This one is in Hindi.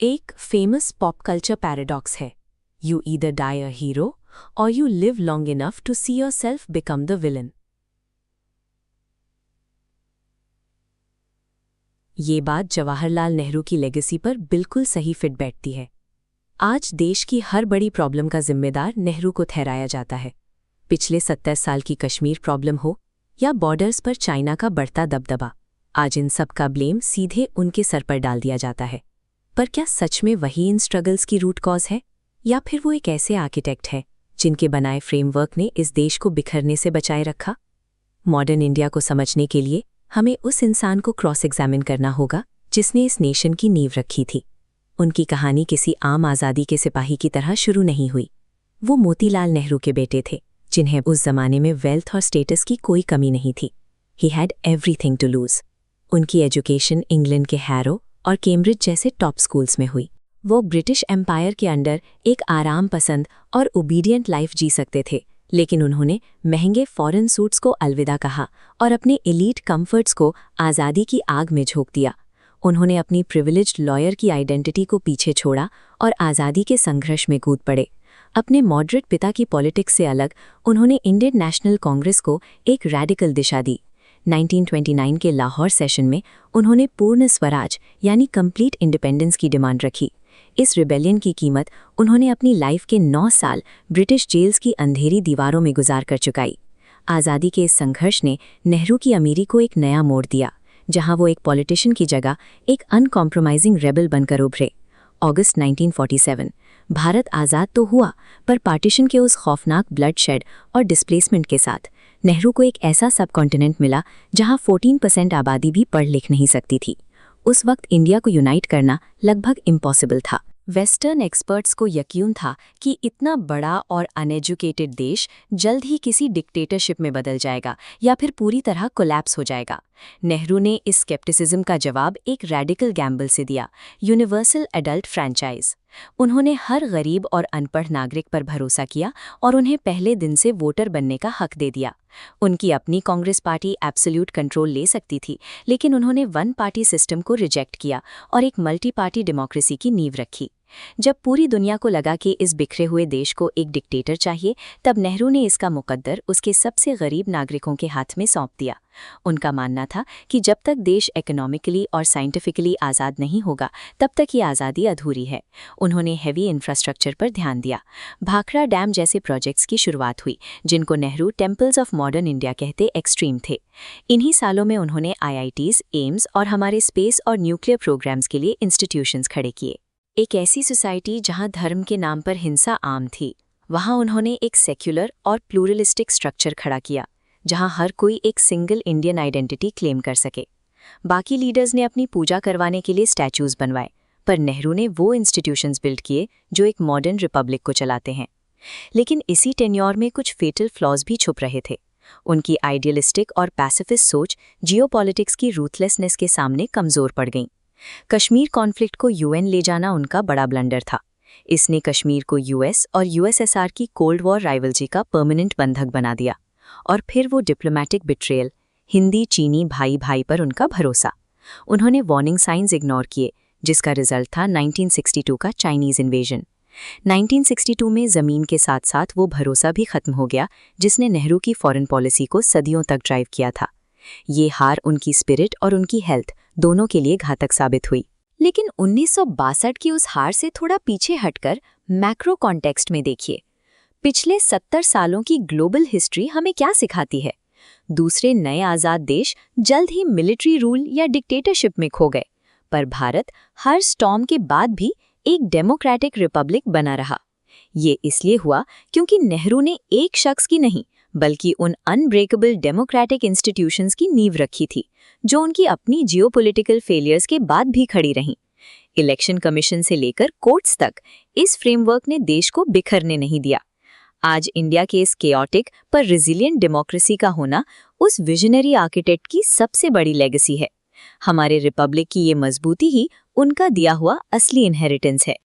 एक फेमस पॉप कल्चर पैराडॉक्स है, you either die a hero or you live long enough to see yourself become the villain. ये बात जवाहरलाल नेहरू की लेगेसी पर बिल्कुल सही फिट बैठती है। आज देश की हर बड़ी प्रॉब्लम का जिम्मेदार नेहरू को ठहराया जाता है। पिछले 70 साल की कश्मीर प्रॉब्लम हो या बॉर्डर्स पर चाइना का बढ़ता दबदबा, आज इन सब का ब्लेम सीधे उनके सर पर डाल दिया जाता है। पर क्या सच में वही इन स्ट्रगल्स की रूट कॉज है, या फिर वो एक ऐसे आर्किटेक्ट है जिनके बनाए फ्रेमवर्क ने इस देश को बिखरने से बचाए रखा? मॉडर्न इंडिया को समझने के लिए हमें उस इंसान को क्रॉस एग्जामिन करना होगा जिसने इस नेशन की नींव रखी थी। उनकी कहानी किसी आम आज़ादी के सिपाही की तरह शुरू नहीं हुई। वो मोतीलाल नेहरू के बेटे थे, जिन्हें उस जमाने में वेल्थ और स्टेटस की कोई कमी नहीं थी। He had everything to lose. उनकी एजुकेशन इंग्लैंड के हैरो और कैम्ब्रिज जैसे टॉप स्कूल्स में हुई। वो ब्रिटिश एम्पायर के अंडर एक आराम पसंद और ओबीडियंट लाइफ जी सकते थे, लेकिन उन्होंने महंगे फॉरेन सूट्स को अलविदा कहा और अपने एलीट कंफर्ट्स को आज़ादी की आग में झोंक दिया। उन्होंने अपनी प्रिविलेज्ड लॉयर की आइडेंटिटी को पीछे छोड़ा और आज़ादी के संघर्ष में कूद पड़े। अपने मॉडरेट पिता की पॉलिटिक्स से अलग उन्होंने इंडियन नेशनल कांग्रेस को एक रैडिकल दिशा दी। 1929 के लाहौर सेशन में उन्होंने पूर्ण स्वराज यानी कंप्लीट इंडिपेंडेंस की डिमांड रखी। इस रिबेलियन की कीमत उन्होंने अपनी लाइफ के 9 साल ब्रिटिश जेल्स की अंधेरी दीवारों में गुजार कर चुकाई। आज़ादी के इस संघर्ष ने नेहरू की अमीरी को एक नया मोड़ दिया, जहां वो एक पॉलिटिशियन की जगह एक अनकॉम्प्रोमाइजिंग रेबल बनकर उभरे। अगस्त 1947 भारत आज़ाद तो हुआ, पर पार्टीशन के उस खौफनाक ब्लडशेड और डिस्प्लेसमेंट के साथ नेहरू को एक ऐसा सबकॉन्टिनेंट मिला जहां 14% आबादी भी पढ़ लिख नहीं सकती थी। उस वक्त इंडिया को यूनाइट करना लगभग इम्पॉसिबल था। वेस्टर्न एक्सपर्ट्स को यकीन था कि इतना बड़ा और अनएजुकेटेड देश जल्द ही किसी डिक्टेटरशिप में बदल जाएगा या फिर पूरी तरह कोलैप्स हो जाएगा। नेहरू ने इस स्केप्टिसिज्म का जवाब एक रैडिकल गैम्बल से दिया, यूनिवर्सल एडल्ट फ्रैंचाइज। उन्होंने हर गरीब और अनपढ़ नागरिक पर भरोसा किया और उन्हें पहले दिन से वोटर बनने का हक दे दिया। उनकी अपनी कांग्रेस पार्टी एब्सोल्यूट कंट्रोल ले सकती थी, लेकिन उन्होंने वन पार्टी सिस्टम को रिजेक्ट किया और एक मल्टी पार्टी डेमोक्रेसी की नींव रखी। जब पूरी दुनिया को लगा कि इस बिखरे हुए देश को एक डिक्टेटर चाहिए, तब नेहरू ने इसका मुकद्दर उसके सबसे गरीब नागरिकों के हाथ में सौंप दिया। उनका मानना था कि जब तक देश इकोनॉमिकली और साइंटिफिकली आज़ाद नहीं होगा, तब तक ये आज़ादी अधूरी है। उन्होंने हेवी इंफ्रास्ट्रक्चर पर ध्यान दिया। भाखड़ा डैम जैसे प्रोजेक्ट्स की शुरुआत हुई, जिनको Nehru temples of modern India कहते एक्सट्रीम थे। इन्हीं सालों में उन्होंने IITs, एम्स और हमारे स्पेस और न्यूक्लियर प्रोग्राम्स के लिए इंस्टीट्यूशंस खड़े किए। एक ऐसी सोसाइटी जहां धर्म के नाम पर हिंसा आम थी, वहां उन्होंने एक सेक्युलर और प्लूरलिस्टिक स्ट्रक्चर खड़ा किया, जहां हर कोई एक सिंगल इंडियन आइडेंटिटी क्लेम कर सके। बाकी लीडर्स ने अपनी पूजा करवाने के लिए स्टैचूज बनवाए, पर नेहरू ने वो इंस्टीट्यूशंस बिल्ड किए जो एक मॉडर्न रिपब्लिक को चलाते हैं। लेकिन इसी टेन्योर में कुछ फेटल फ्लॉज भी छुप रहे थे। उनकी आइडियलिस्टिक और पैसिफिस्ट सोच जियोपॉलिटिक्स की रूथलेसनेस के सामने कमजोर पड़ गई। कश्मीर कॉन्फ्लिक्ट को UN ले जाना उनका बड़ा ब्लंडर था। इसने कश्मीर को US और USSR की कोल्ड वॉर राइवलरी का परमानेंट बंधक बना दिया। और फिर वो डिप्लोमैटिक बिट्रेयल, हिंदी चीनी भाई भाई पर उनका भरोसा। उन्होंने वार्निंग साइंस इग्नोर किए, जिसका रिजल्ट था 1962 का चाइनीज इन्वेजन। 1962 में ज़मीन के साथ साथ वो भरोसा भी खत्म हो गया जिसने नेहरू की फॉरेन पॉलिसी को सदियों तक ड्राइव किया था। ये हार उनकी स्पिरिट और उनकी हेल्थ दोनों के लिए घातक साबित हुई। लेकिन 1962 की उस हार से थोड़ा पीछे हटकर मैक्रो कॉन्टेक्स्ट में देखिए, पिछले 70 सालों की ग्लोबल हिस्ट्री हमें क्या सिखाती है? दूसरे नए आज़ाद देश जल्द ही मिलिट्री रूल या डिक्टेटरशिप में खो गए, पर भारत हर स्टॉर्म के बाद भी एक डेमोक्रेटिक रिपब्लिक बना रहा। ये इसलिए हुआ क्योंकि नेहरू ने एक शख्स की नहीं, बल्कि उन अनब्रेकेबल डेमोक्रेटिक इंस्टीट्यूशंस की नींव रखी थी, जो उनकी अपनी जियोपॉलिटिकल फेलियर्स के बाद भी खड़ी रहीं। इलेक्शन कमीशन से लेकर कोर्ट्स तक इस फ्रेमवर्क ने देश को बिखरने नहीं दिया। आज इंडिया के इस केओटिक पर रिजिलियंट डेमोक्रेसी का होना उस विजनरी आर्किटेक्ट की सबसे बड़ी लेगेसी है। हमारे रिपब्लिक की ये मजबूती ही उनका दिया हुआ असली इनहेरिटेंस है।